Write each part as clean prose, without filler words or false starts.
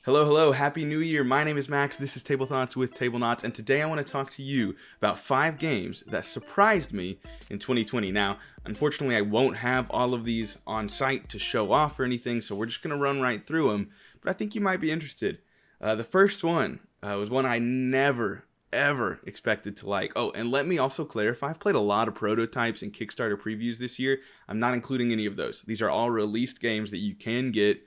Hello, hello, happy new year. My name is Max. This is Table Thoughts with Table Knots, and today I want to talk to you about 5 games that surprised me in 2020. Now, unfortunately, I won't have all of these on site to show off or anything, so we're just going to run right through them, but I think you might be interested. The first one was one I never, ever expected to like. Oh, and let me also clarify, I've played a lot of prototypes and Kickstarter previews this year. I'm not including any of those. These are all released games that you can get.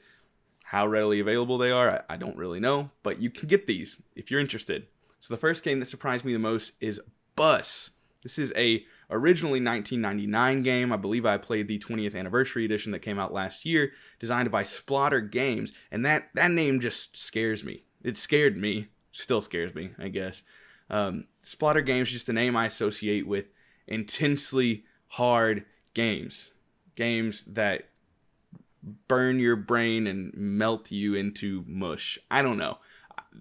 How readily available they are, I don't really know, but you can get these if you're interested. So the first game that surprised me the most is Bus. This is a originally 1999 game. I believe I played the 20th anniversary edition that came out last year, designed by Splotter Games, and that name just scares me. It scared me, still scares me, I guess. Splotter Games is just a name I associate with intensely hard games. Games that burn your brain and melt you into mush. I don't know.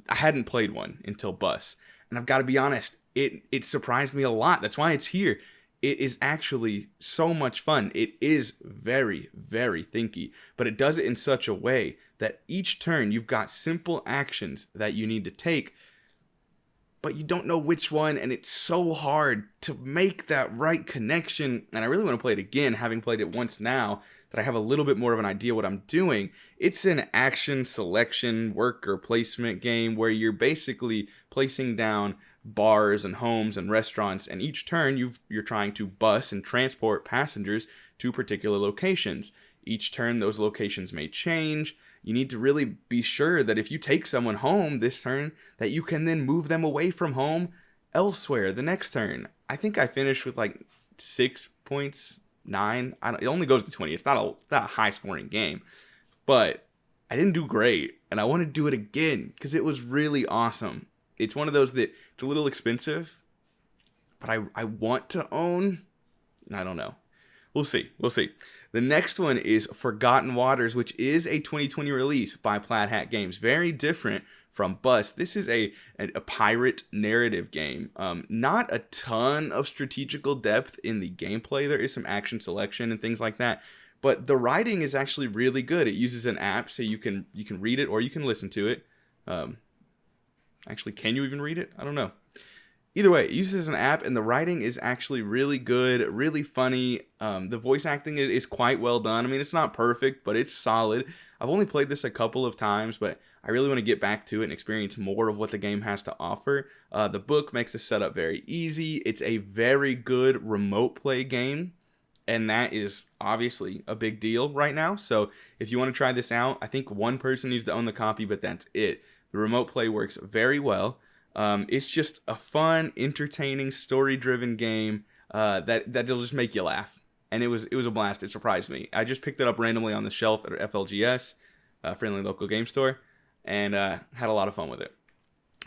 I hadn't played one until Bus. And I've got to be honest, it surprised me a lot. That's why it's here. It is actually so much fun. It is very, very thinky, but it does it in such a way that each turn you've got simple actions that you need to take, but you don't know which one, and it's so hard to make that right connection. And I really want to play it again, having played it once now, that I have a little bit more of an idea what I'm doing. It's an action selection worker placement game where you're basically placing down bars and homes and restaurants, and each turn you're trying to bus and transport passengers to particular locations. Each turn those locations may change. You need to really be sure that if you take someone home this turn, that you can then move them away from home elsewhere the next turn. I think I finished with like 6 points, 9. It only goes to 20. It's not a high scoring game, but I didn't do great, and I want to do it again because it was really awesome. It's one of those that it's a little expensive, but I want to own. I don't know. We'll see. The next one is Forgotten Waters, which is a 2020 release by Plaid Hat Games. Very different from Bus. This is a pirate narrative game. Not a ton of strategical depth in the gameplay. There is some action selection and things like that, but the writing is actually really good. It uses an app, so you can read it or you can listen to it. Actually, can you even read it? I don't know. Either way, it uses an app, and the writing is actually really good, really funny. The voice acting is quite well done. I mean, it's not perfect, but it's solid. I've only played this a couple of times, but I really want to get back to it and experience more of what the game has to offer. The book makes the setup very easy. It's a very good remote play game, and that is obviously a big deal right now. So if you want to try this out, I think one person needs to own the copy, but that's it. The remote play works very well. It's just a fun, entertaining, story-driven game that'll just make you laugh, and it was a blast. It surprised me. I just picked it up randomly on the shelf at FLGS, friendly local game store, and had a lot of fun with it.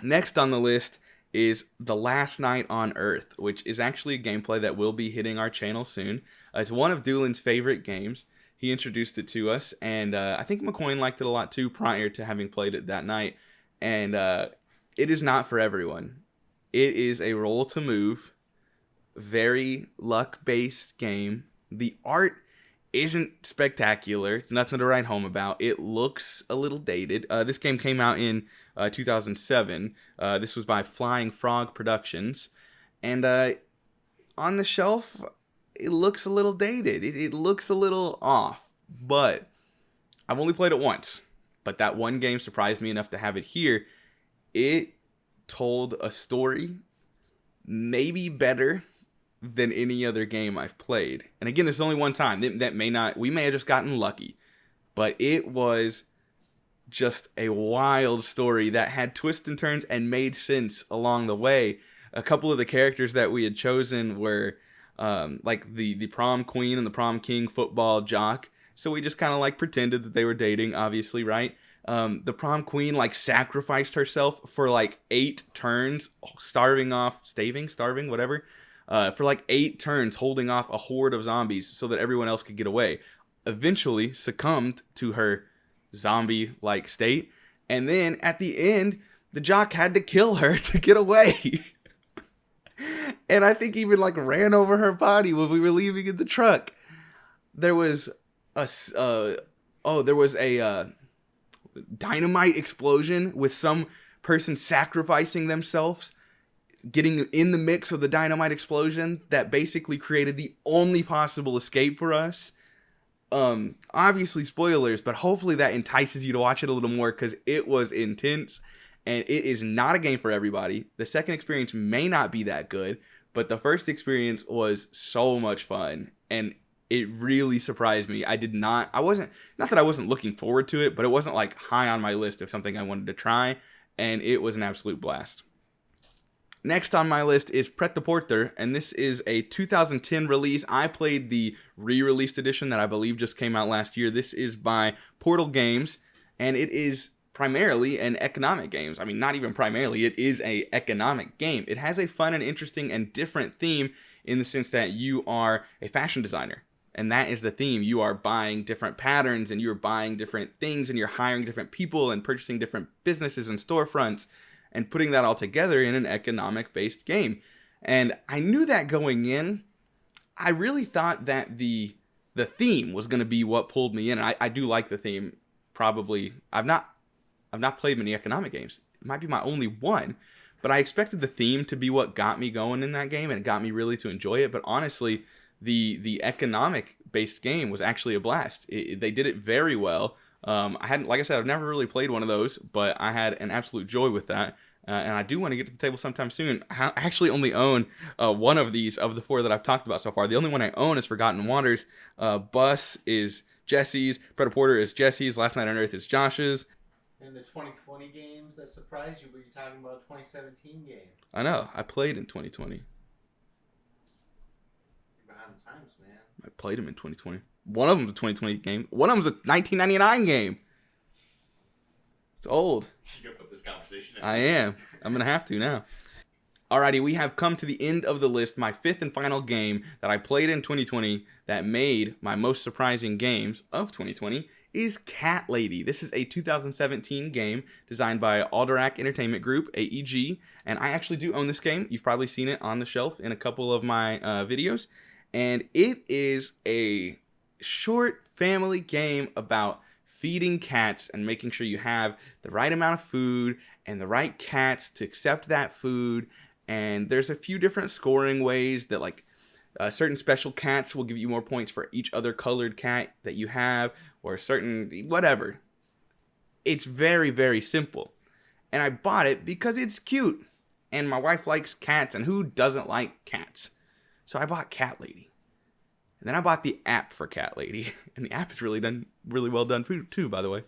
Next on the list is The Last Night on Earth, which is actually a gameplay that will be hitting our channel soon. It's one of Doolin's favorite games. He introduced it to us, and I think McCoyne liked it a lot too prior to having played it that night. And it is not for everyone. It is a roll to move, very luck-based game. The art isn't spectacular. It's nothing to write home about. It looks a little dated. This game came out in 2007. This was by Flying Frog Productions. And on the shelf, it looks a little dated. It looks a little off. But I've only played it once. But that one game surprised me enough to have it here. It told a story maybe better than any other game I've played. And again, this is only one time. We may have just gotten lucky. But it was just a wild story that had twists and turns and made sense along the way. A couple of the characters that we had chosen were like the prom queen and the prom king football jock. So we just kind of like pretended that they were dating, obviously, right? The prom queen like sacrificed herself for like 8 turns, starving, whatever, for like 8 turns, holding off a horde of zombies so that everyone else could get away. Eventually succumbed to her zombie-like state, and then at the end, the jock had to kill her to get away. And I think even like ran over her body when we were leaving in the truck. There was a dynamite explosion with some person sacrificing themselves, getting in the mix of the dynamite explosion that basically created the only possible escape for us. Obviously spoilers, but hopefully that entices you to watch it a little more, because it was intense, and it is not a game for everybody. The second experience may not be that good, but the first experience was so much fun, and it really surprised me. Not that I wasn't looking forward to it, but it wasn't like high on my list of something I wanted to try, and it was an absolute blast. Next on my list is Pret-a-Porter, and this is a 2010 release. I played the re-released edition that I believe just came out last year. This is by Portal Games, and it is primarily an economic game. I mean, not even primarily, it is an economic game. It has a fun and interesting and different theme in the sense that you are a fashion designer, and that is the theme. You are buying different patterns, and you're buying different things, and you're hiring different people and purchasing different businesses and storefronts, and putting that all together in an economic-based game. And I knew that going in. I really thought that the theme was going to be what pulled me in. And I do like the theme. Probably, I've not played many economic games. It might be my only one. But I expected the theme to be what got me going in that game, and it got me really to enjoy it. But honestly, the economic-based game was actually a blast. They did it very well. Like I said, I've never really played one of those, but I had an absolute joy with that. And I do want to get to the table sometime soon. I actually only own one of these of the 4 that I've talked about so far. The only one I own is Forgotten Waters. Bus is Jesse's. Pret-a-Porter is Jesse's. Last Night on Earth is Josh's. And the 2020 games that surprised you, but you're talking about a 2017 game. I know. I played in 2020. You're behind the times, man. I played them in 2020. One of them's a 2020 game. One of them's a 1999 game. It's old. You gotta put this conversation in. I am. I'm going to have to now. Alrighty, we have come to the end of the list. My 5th and final game that I played in 2020 that made my most surprising games of 2020 is Cat Lady. This is a 2017 game designed by Alderac Entertainment Group, AEG, and I actually do own this game. You've probably seen it on the shelf in a couple of my videos, and it is a short family game about feeding cats and making sure you have the right amount of food and the right cats to accept that food. And there's a few different scoring ways that, like, certain special cats will give you more points for each other colored cat that you have, or certain whatever. It's very, very simple. And I bought it because it's cute. And my wife likes cats, and who doesn't like cats? So I bought Cat Lady. And then I bought the app for Cat Lady. And the app is really well done too, by the way.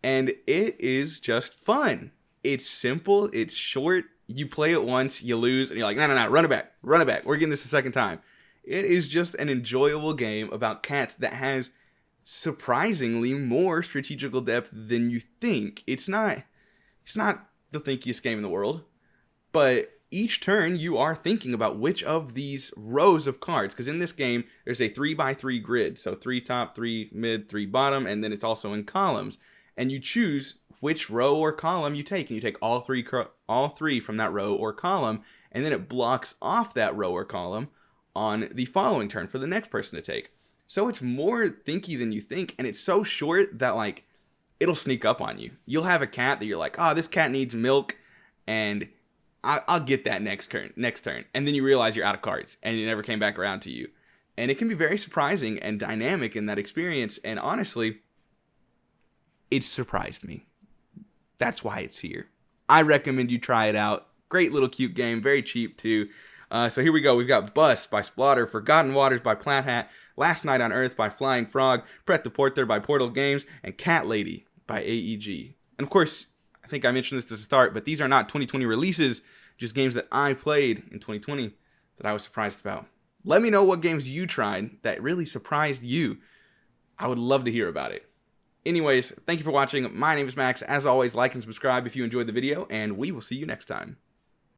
And it is just fun. It's simple, it's short. You play it once, you lose, and you're like, no, run it back. We're getting this a second time. It is just an enjoyable game about cats that has surprisingly more strategical depth than you think. It's not the thinkiest game in the world, but each turn you are thinking about which of these rows of cards, because in this game there's a 3x3 grid, so 3 top, 3 mid, 3 bottom, and then it's also in columns, and you choose which row or column you take, and you take all three from that row or column, and then it blocks off that row or column on the following turn for the next person to take. So it's more thinky than you think, and it's so short that, like, it'll sneak up on you. You'll have a cat that you're like, this cat needs milk, and I'll get that next turn. And then you realize you're out of cards, and it never came back around to you. And it can be very surprising and dynamic in that experience, and honestly, it surprised me. That's why it's here. I recommend you try it out. Great little cute game, very cheap too. So here we go. We've got Bus by Splotter, Forgotten Waters by Plaid Hat, Last Night on Earth by Flying Frog, Pret-a-Porter by Portal Games, and Cat Lady by AEG. And of course, I think I mentioned this to start, but these are not 2020 releases, just games that I played in 2020 that I was surprised about. Let me know what games you tried that really surprised you. I would love to hear about it. Anyways, thank you for watching. My name is Max. As always, like and subscribe if you enjoyed the video, and we will see you next time.